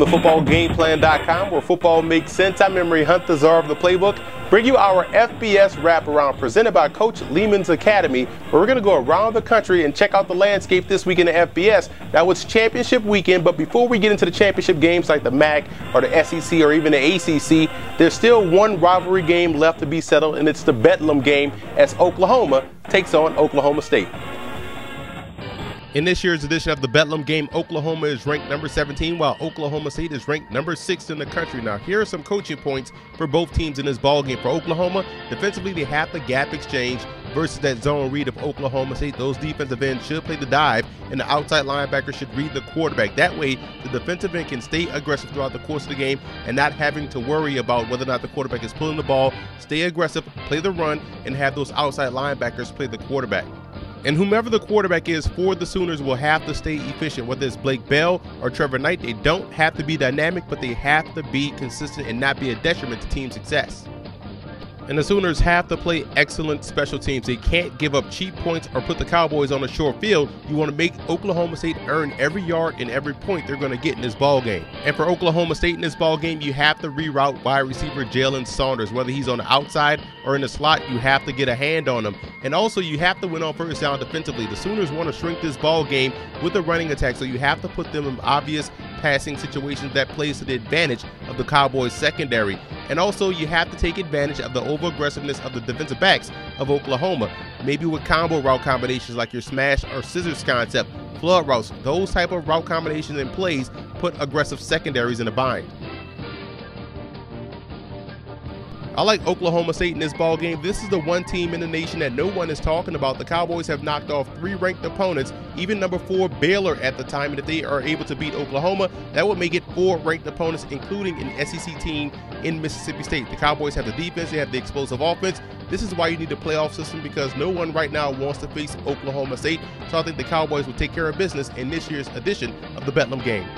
the footballgameplan.com, where football makes sense. I'm Emery Hunt, the czar of the playbook. Bring you our FBS Wraparound presented by Coach Lehman's Academy, where we're going to go around the country and check out the landscape this week in the FBS. Now, it's championship weekend, but before we get into the championship games like the MAC or the SEC or even the ACC, there's still one rivalry game left to be settled, and it's the Bedlam game as Oklahoma takes on Oklahoma State. In this year's edition of the Bedlam game, Oklahoma is ranked number 17, while Oklahoma State is ranked number 6 in the country. Now, here are some coaching points for both teams in this ball game. For Oklahoma, defensively, they have the gap exchange versus that zone read of Oklahoma State. Those defensive ends should play the dive, and the outside linebacker should read the quarterback. That way, the defensive end can stay aggressive throughout the course of the game and not having to worry about whether or not the quarterback is pulling the ball. Stay aggressive, play the run, and have those outside linebackers play the quarterback. And whomever the quarterback is for the Sooners will have to stay efficient, whether it's Blake Bell or Trevor Knight. They don't have to be dynamic, but they have to be consistent and not be a detriment to team success. And the Sooners have to play excellent special teams. They can't give up cheap points or put the Cowboys on a short field. You want to make Oklahoma State earn every yard and every point they're going to get in this ball game. And for Oklahoma State in this ball game, you have to reroute wide receiver Jalen Saunders. Whether he's on the outside or in the slot, you have to get a hand on him. And also, you have to win on first down defensively. The Sooners want to shrink this ball game with a running attack, so you have to put them in obvious passing situations that plays to the advantage of the Cowboys secondary. And also, you have to take advantage of the over-aggressiveness of the defensive backs of Oklahoma, maybe with combo route combinations like your smash or scissors concept, flood routes. Those type of route combinations and plays put aggressive secondaries in a bind. I like Oklahoma State in this ball game. This is the one team in the nation that no one is talking about. The Cowboys have knocked off 3 ranked opponents, even number 4 Baylor at the time, and if they are able to beat Oklahoma, that would make it 4 ranked opponents, including an SEC team in Mississippi State. The Cowboys have the defense, they have the explosive offense. This is why you need a playoff system, because no one right now wants to face Oklahoma State. So I think the Cowboys will take care of business in this year's edition of the Bedlam game.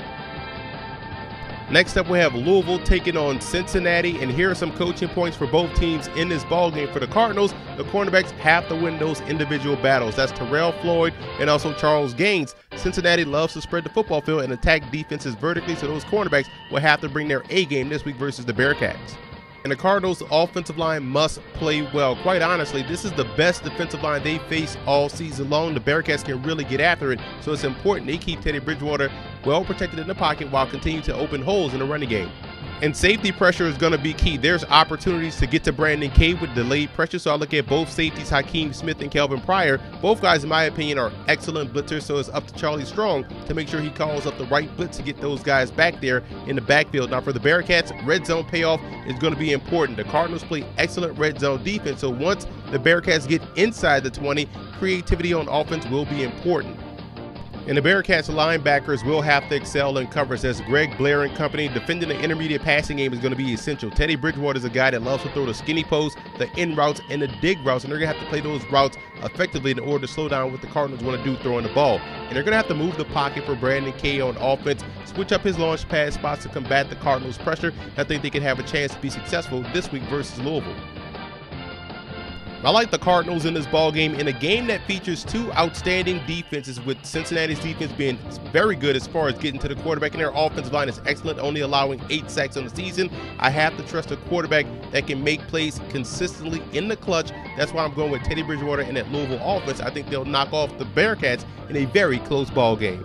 Next up, we have Louisville taking on Cincinnati, and here are some coaching points for both teams in this ball game. For the Cardinals, the cornerbacks have to win those individual battles. That's Terrell Floyd and also Charles Gaines. Cincinnati loves to spread the football field and attack defenses vertically, so those cornerbacks will have to bring their A game this week versus the Bearcats. And the Cardinals' offensive line must play well. Quite honestly, this is the best defensive line they face all season long. The Bearcats can really get after it, so it's important they keep Teddy Bridgewater well protected in the pocket while continuing to open holes in the running game. And safety pressure is going to be key. There's opportunities to get to Brandon Cave with delayed pressure, so I look at both safeties, Hakeem Smith and Kelvin Pryor. Both guys, in my opinion, are excellent blitzers, so it's up to Charlie Strong to make sure he calls up the right blitz to get those guys back there in the backfield. Now, for the Bearcats, red zone payoff is going to be important. The Cardinals play excellent red zone defense, so once the Bearcats get inside the 20, creativity on offense will be important. And the Bearcats linebackers will have to excel in coverage. As Greg Blair and company, defending the intermediate passing game is going to be essential. Teddy Bridgewater is a guy that loves to throw the skinny post, the in routes, and the dig routes, and they're going to have to play those routes effectively in order to slow down what the Cardinals want to do throwing the ball. And they're going to have to move the pocket for Brandon Kay on offense, switch up his launch pad spots to combat the Cardinals' pressure. I think they can have a chance to be successful this week versus Louisville. I like the Cardinals in this ball game, in a game that features 2 outstanding defenses, with Cincinnati's defense being very good as far as getting to the quarterback, and their offensive line is excellent, only allowing 8 sacks on the season. I have to trust a quarterback that can make plays consistently in the clutch. That's why I'm going with Teddy Bridgewater and that Louisville offense. I think they'll knock off the Bearcats in a very close ball game.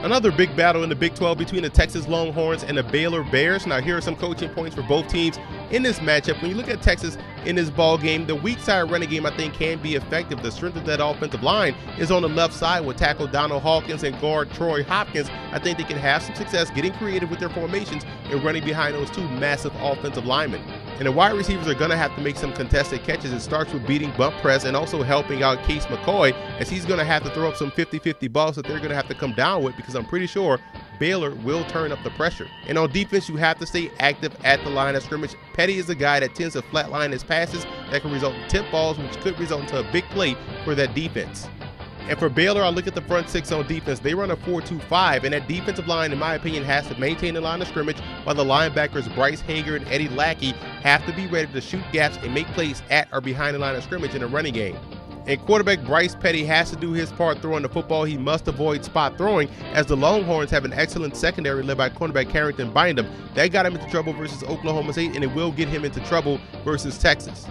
Another big battle in the Big 12 between the Texas Longhorns and the Baylor Bears. Now, here are some coaching points for both teams in this matchup. When you look at Texas in this ball game, the weak side running game, I think, can be effective. The strength of that offensive line is on the left side with tackle Donald Hawkins and guard Troy Hopkins. I think they can have some success getting creative with their formations and running behind those 2 massive offensive linemen. And the wide receivers are going to have to make some contested catches. It starts with beating bump press and also helping out Case McCoy, as he's going to have to throw up some 50-50 balls that they're going to have to come down with, because I'm pretty sure Baylor will turn up the pressure. And on defense, you have to stay active at the line of scrimmage. Petty is a guy that tends to flatline his passes that can result in tip balls, which could result into a big play for that defense. And for Baylor, I look at the front 6 on defense. They run a 4-2-5, and that defensive line, in my opinion, has to maintain the line of scrimmage, while the linebackers Bryce Hager and Eddie Lackey have to be ready to shoot gaps and make plays at or behind the line of scrimmage in a running game. And quarterback Bryce Petty has to do his part throwing the football. He must avoid spot throwing, as the Longhorns have an excellent secondary led by cornerback Carrington Bynum. That got him into trouble versus Oklahoma State, and it will get him into trouble versus Texas.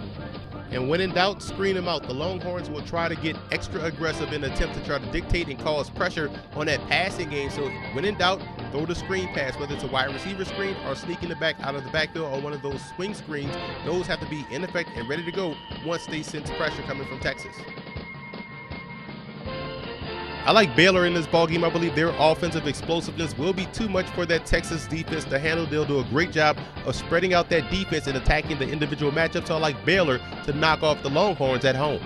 And when in doubt, screen them out. The Longhorns will try to get extra aggressive in an attempt to try to dictate and cause pressure on that passing game. So when in doubt, throw the screen pass, whether it's a wide receiver screen or sneaking the back out of the backfield or one of those swing screens. Those have to be in effect and ready to go once they sense pressure coming from Texas. I like Baylor in this ballgame. I believe their offensive explosiveness will be too much for that Texas defense to handle. They'll do a great job of spreading out that defense and attacking the individual matchups. So I like Baylor to knock off the Longhorns at home.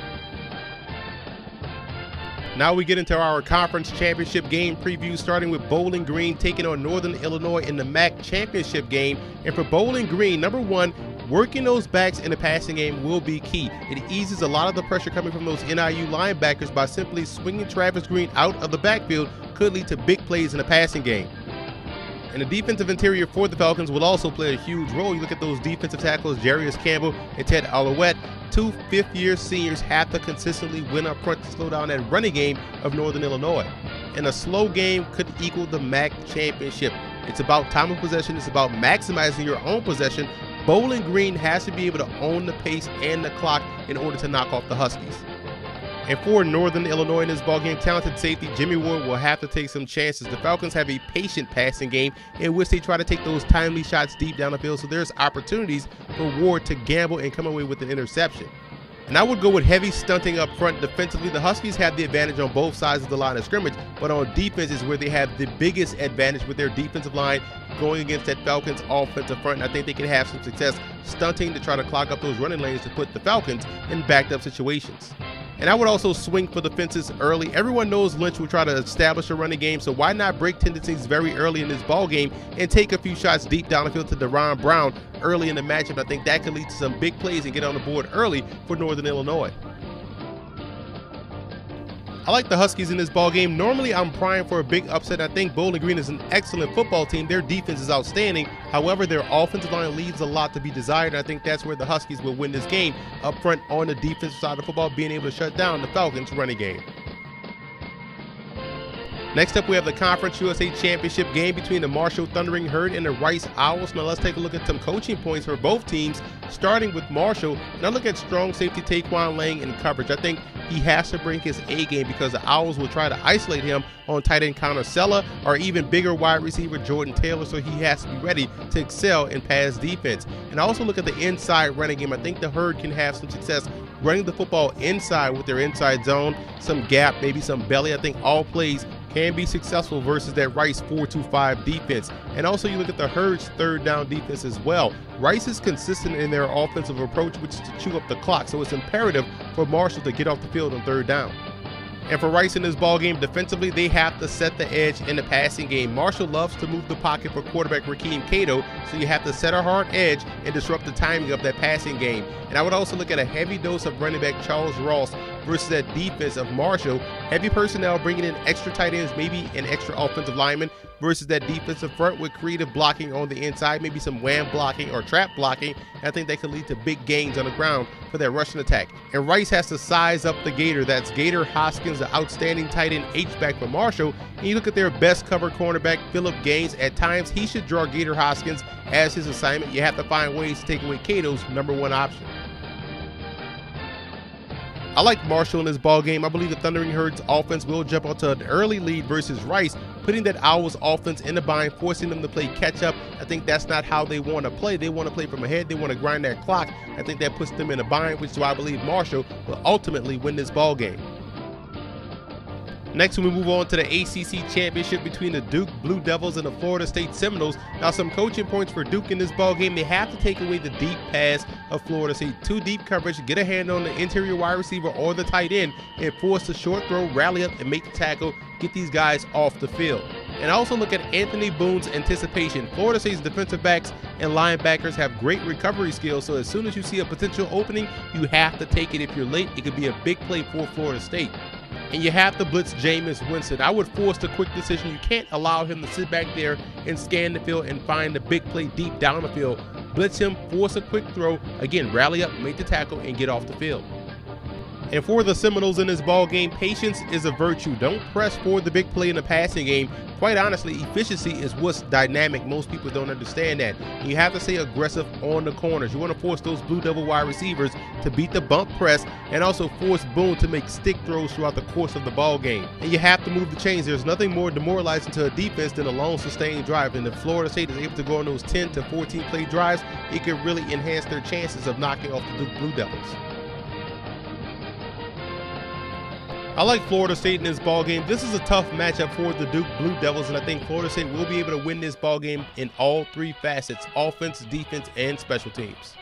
Now we get into our conference championship game preview, starting with Bowling Green taking on Northern Illinois in the MAC championship game. And for Bowling Green, number one, working those backs in the passing game will be key. It eases a lot of the pressure coming from those NIU linebackers by simply swinging Travis Green out of the backfield. Could lead to big plays in the passing game. And the defensive interior for the Falcons will also play a huge role. You look at those defensive tackles, Jarius Campbell and Ted Alouette. Two fifth-year seniors have to consistently win up front to slow down that running game of Northern Illinois. And a slow game could equal the MAC championship. It's about time of possession. It's about maximizing your own possession. Bowling Green has to be able to own the pace and the clock in order to knock off the Huskies. And for Northern Illinois in this ballgame, talented safety Jimmy Ward will have to take some chances. The Falcons have a patient passing game in which they try to take those timely shots deep down the field, so there's opportunities for Ward to gamble and come away with an interception. And I would go with heavy stunting up front defensively. The Huskies have the advantage on both sides of the line of scrimmage, but on defense is where they have the biggest advantage with their defensive line going against that Falcons offensive front. And I think they can have some success stunting to try to clog up those running lanes to put the Falcons in backed up situations. And I would also swing for the fences early. Everyone knows Lynch will try to establish a running game, so why not break tendencies very early in this ball game and take a few shots deep down the field to Deron Brown early in the matchup. I think that could lead to some big plays and get on the board early for Northern Illinois. I like the Huskies in this ball game. Normally, I'm prying for a big upset. I think Bowling Green is an excellent football team. Their defense is outstanding. However, their offensive line leaves a lot to be desired. And I think that's where the Huskies will win this game up front on the defensive side of football, being able to shut down the Falcons' running game. Next up, we have the Conference USA Championship game between the Marshall Thundering Herd and the Rice Owls. Now let's take a look at some coaching points for both teams, starting with Marshall. Now look at strong safety Taquan Lang in coverage. I think he has to bring his A game because the Owls will try to isolate him on tight end Connor Sella or even bigger wide receiver Jordan Taylor, so he has to be ready to excel in pass defense. And I also look at the inside running game. I think the Herd can have some success running the football inside with their inside zone, some gap, maybe some belly. I think all plays can be successful versus that Rice 4-2-5 defense. And also you look at the Herd's third down defense as well. Rice is consistent in their offensive approach, which is to chew up the clock, so it's imperative for Marshall to get off the field on third down. And for Rice in this ballgame, defensively, they have to set the edge in the passing game. Marshall loves to move the pocket for quarterback Rakeem Cato, so you have to set a hard edge and disrupt the timing of that passing game. And I would also look at a heavy dose of running back Charles Ross versus that defense of Marshall. Heavy personnel bringing in extra tight ends, maybe an extra offensive lineman, versus that defensive front with creative blocking on the inside, maybe some wham blocking or trap blocking. I think that could lead to big gains on the ground for that rushing attack. And Rice has to size up the Gator. That's Gator Hoskins, the outstanding tight end H-back for Marshall. And you look at their best cover cornerback, Phillip Gaines. At times, he should draw Gator Hoskins as his assignment. You have to find ways to take away Cato's #1 option. I like Marshall in this ball game. I believe the Thundering Herd's offense will jump out to an early lead versus Rice, putting that Owls offense in the bind, forcing them to play catch up. I think that's not how they want to play. They want to play from ahead. They want to grind that clock. I think that puts them in a bind, which is why I believe Marshall will ultimately win this ball game. Next, we move on to the ACC Championship between the Duke Blue Devils and the Florida State Seminoles. Now, some coaching points for Duke in this ball game. They have to take away the deep pass of Florida State. Too deep coverage, get a hand on the interior wide receiver or the tight end, and force the short throw, rally up, and make the tackle, get these guys off the field. And also look at Anthony Boone's anticipation. Florida State's defensive backs and linebackers have great recovery skills, so as soon as you see a potential opening, you have to take it. If you're late, it could be a big play for Florida State. And you have to blitz Jameis Winston. I would force the quick decision. You can't allow him to sit back there and scan the field and find the big play deep down the field. Blitz him, force a quick throw, again, rally up, make the tackle, and get off the field. And for the Seminoles in this ball game, patience is a virtue. Don't press for the big play in the passing game. Quite honestly, efficiency is what's dynamic. Most people don't understand that. You have to stay aggressive on the corners. You want to force those Blue Devil wide receivers to beat the bump press and also force Boone to make stick throws throughout the course of the ball game. And you have to move the chains. There's nothing more demoralizing to a defense than a long sustained drive. And if Florida State is able to go on those 10 to 14 play drives, it could really enhance their chances of knocking off the Blue Devils. I like Florida State in this ball game. This is a tough matchup for the Duke Blue Devils, and I think Florida State will be able to win this ball game in all three facets: offense, defense, and special teams.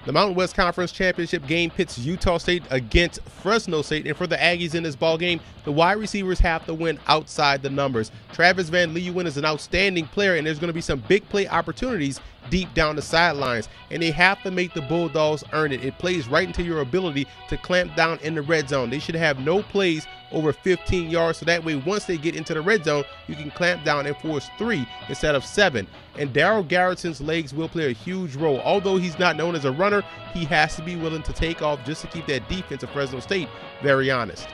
The Mountain West Conference Championship game pits Utah State against Fresno State, and for the Aggies in this ball game, the wide receivers have to win outside the numbers. Travis Van Leeuwen is an outstanding player, and there's going to be some big play opportunities deep down the sidelines, and they have to make the Bulldogs earn it. It plays right into your ability to clamp down in the red zone. They should have no plays over 15 yards, so that way once they get into the red zone, you can clamp down and force 3 instead of 7. And Darryl Garrison's legs will play a huge role. Although he's not known as a runner, he has to be willing to take off just to keep that defense of Fresno State very honest.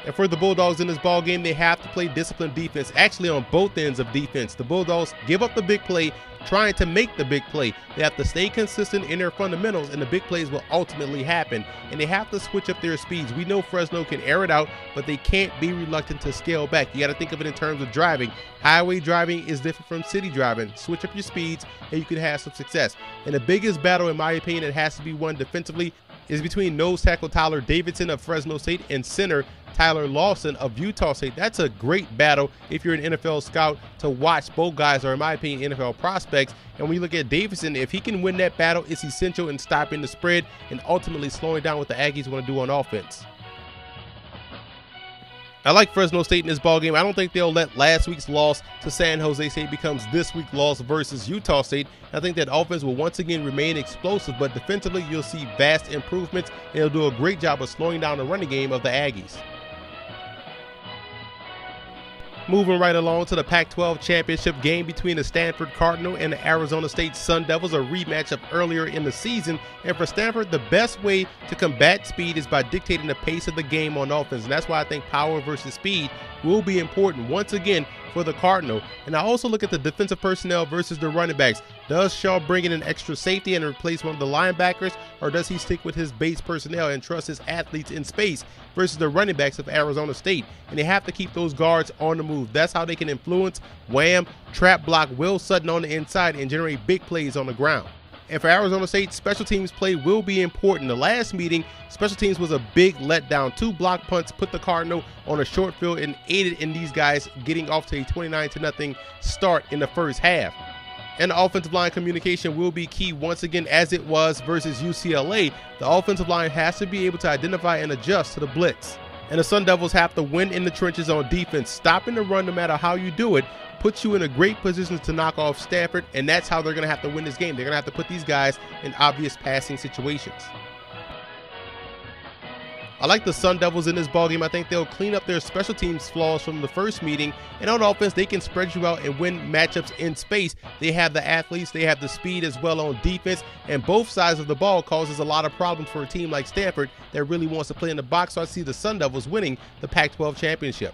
And for the Bulldogs in this ball game, they have to play disciplined defense, actually on both ends of defense. The Bulldogs give up the big play, trying to make the big play. They have to stay consistent in their fundamentals, and the big plays will ultimately happen. And they have to switch up their speeds. We know Fresno can air it out, but they can't be reluctant to scale back. You got to think of it in terms of driving. Highway driving is different from city driving. Switch up your speeds, and you can have some success. And the biggest battle, in my opinion, that has to be won defensively is between nose tackle Tyler Davidson of Fresno State and center Tyler Lawson of Utah State. That's a great battle if you're an NFL scout to watch. Both guys are, in my opinion, NFL prospects. And when you look at Davidson, if he can win that battle, it's essential in stopping the spread and ultimately slowing down what the Aggies want to do on offense. I like Fresno State in this ballgame. I don't think they'll let last week's loss to San Jose State becomes this week's loss versus Utah State. I think that offense will once again remain explosive, but defensively you'll see vast improvements, and they'll do a great job of slowing down the running game of the Aggies. Moving right along to the Pac-12 championship game between the Stanford Cardinal and the Arizona State Sun Devils, a rematch of earlier in the season. And for Stanford, the best way to combat speed is by dictating the pace of the game on offense. And that's why I think power versus speed will be important once again for the Cardinal. And I also look at the defensive personnel versus the running backs. Does Shaw bring in an extra safety and replace one of the linebackers, or does he stick with his base personnel and trust his athletes in space versus the running backs of Arizona State? And they have to keep those guards on the move. That's how they can influence, wham, trap block Will Sutton on the inside and generate big plays on the ground. And for Arizona State, special teams play will be important. The last meeting, special teams was a big letdown. 2 block punts put the Cardinal on a short field and aided in these guys getting off to a 29-0 start in the first half. And the offensive line communication will be key once again, as it was versus UCLA. The offensive line has to be able to identify and adjust to the blitz. And the Sun Devils have to win in the trenches on defense. Stopping the run, no matter how you do it, puts you in a great position to knock off Stanford, and that's how they're going to have to win this game. They're going to have to put these guys in obvious passing situations. I like the Sun Devils in this ballgame. I think they'll clean up their special teams flaws from the first meeting, and on offense, they can spread you out and win matchups in space. They have the athletes, they have the speed as well on defense, and both sides of the ball causes a lot of problems for a team like Stanford that really wants to play in the box, so I see the Sun Devils winning the Pac-12 championship.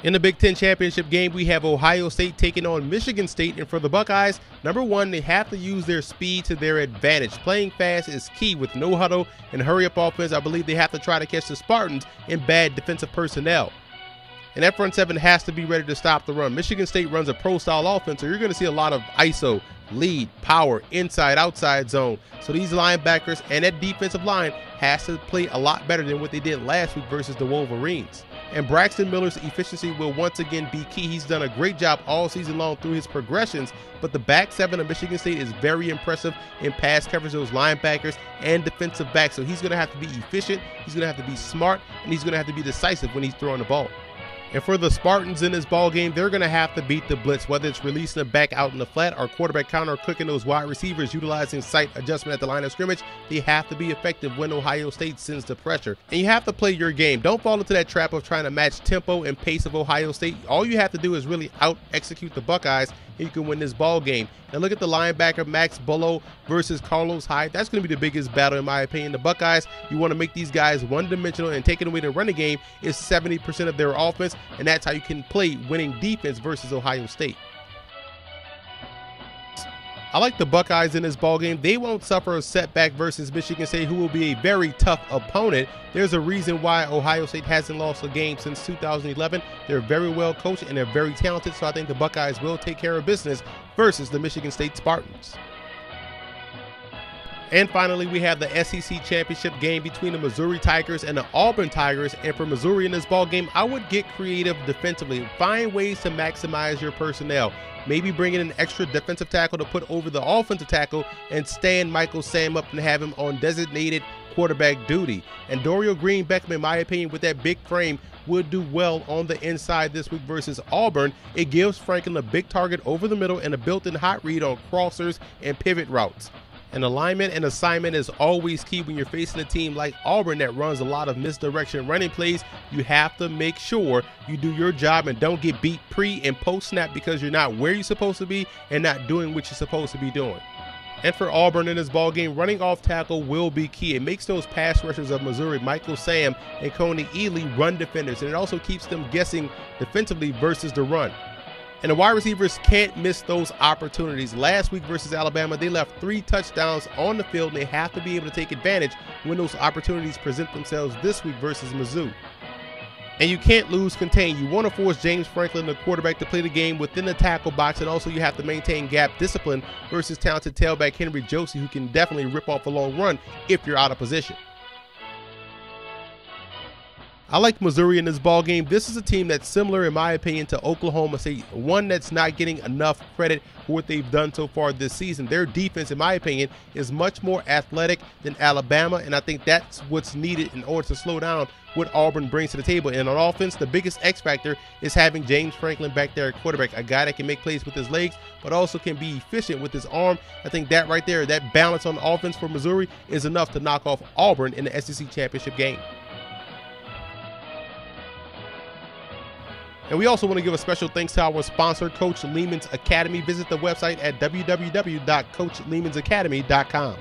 In the Big Ten championship game, we have Ohio State taking on Michigan State. And for the Buckeyes, number one, they have to use their speed to their advantage. Playing fast is key with no huddle and hurry-up offense. I believe they have to try to catch the Spartans in bad defensive personnel. And that front seven has to be ready to stop the run. Michigan State runs a pro-style offense, so you're going to see a lot of ISO, lead, power, inside, outside zone. So these linebackers and that defensive line has to play a lot better than what they did last week versus the Wolverines. And Braxton Miller's efficiency will once again be key. He's done a great job all season long through his progressions, but the back seven of Michigan State is very impressive in pass coverage, those linebackers and defensive backs. So he's going to have to be efficient, he's going to have to be smart, and he's going to have to be decisive when he's throwing the ball. And for the Spartans in this ball game, they're going to have to beat the blitz, whether it's releasing the back out in the flat or quarterback counter, cooking those wide receivers, utilizing sight adjustment at the line of scrimmage. They have to be effective when Ohio State sends the pressure. And you have to play your game. Don't fall into that trap of trying to match tempo and pace of Ohio State. All you have to do is really out-execute the Buckeyes, and you can win this ball game. Now look at the linebacker, Max Bullough versus Carlos Hyde. That's going to be the biggest battle, in my opinion. The Buckeyes, you want to make these guys one-dimensional, and taking away the running game is 70% of their offense, and that's how you can play winning defense versus Ohio State. I like the Buckeyes in this ballgame. They won't suffer a setback versus Michigan State, who will be a very tough opponent. There's a reason why Ohio State hasn't lost a game since 2011. They're very well coached and they're very talented, so I think the Buckeyes will take care of business versus the Michigan State Spartans. And finally, we have the SEC championship game between the Missouri Tigers and the Auburn Tigers. And for Missouri in this ball game, I would get creative defensively. Find ways to maximize your personnel. Maybe bring in an extra defensive tackle to put over the offensive tackle and stand Michael Sam up and have him on designated quarterback duty. And Dorial Green-Beckham, in my opinion, with that big frame, would do well on the inside this week versus Auburn. It gives Franklin a big target over the middle and a built-in hot read on crossers and pivot routes. And alignment and assignment is always key when you're facing a team like Auburn that runs a lot of misdirection running plays. You have to make sure you do your job and don't get beat pre and post snap because you're not where you're supposed to be and not doing what you're supposed to be doing. And for Auburn in this ball game, running off tackle will be key. It makes those pass rushers of Missouri, Michael Sam and Coney Ely, run defenders, and it also keeps them guessing defensively versus the run. And the wide receivers can't miss those opportunities. Last week versus Alabama, they left 3 touchdowns on the field, and they have to be able to take advantage when those opportunities present themselves this week versus Mizzou. And you can't lose contain. You want to force James Franklin, the quarterback, to play the game within the tackle box, and also you have to maintain gap discipline versus talented tailback Henry Josie, who can definitely rip off a long run if you're out of position. I like Missouri in this ball game. This is a team that's similar, in my opinion, to Oklahoma State, one that's not getting enough credit for what they've done so far this season. Their defense, in my opinion, is much more athletic than Alabama, and I think that's what's needed in order to slow down what Auburn brings to the table. And on offense, the biggest X factor is having James Franklin back there at quarterback, a guy that can make plays with his legs, but also can be efficient with his arm. I think that right there, that balance on offense for Missouri is enough to knock off Auburn in the SEC championship game. And we also want to give a special thanks to our sponsor, Coach Lehman's Academy. Visit the website at www.coachleemansacademy.com.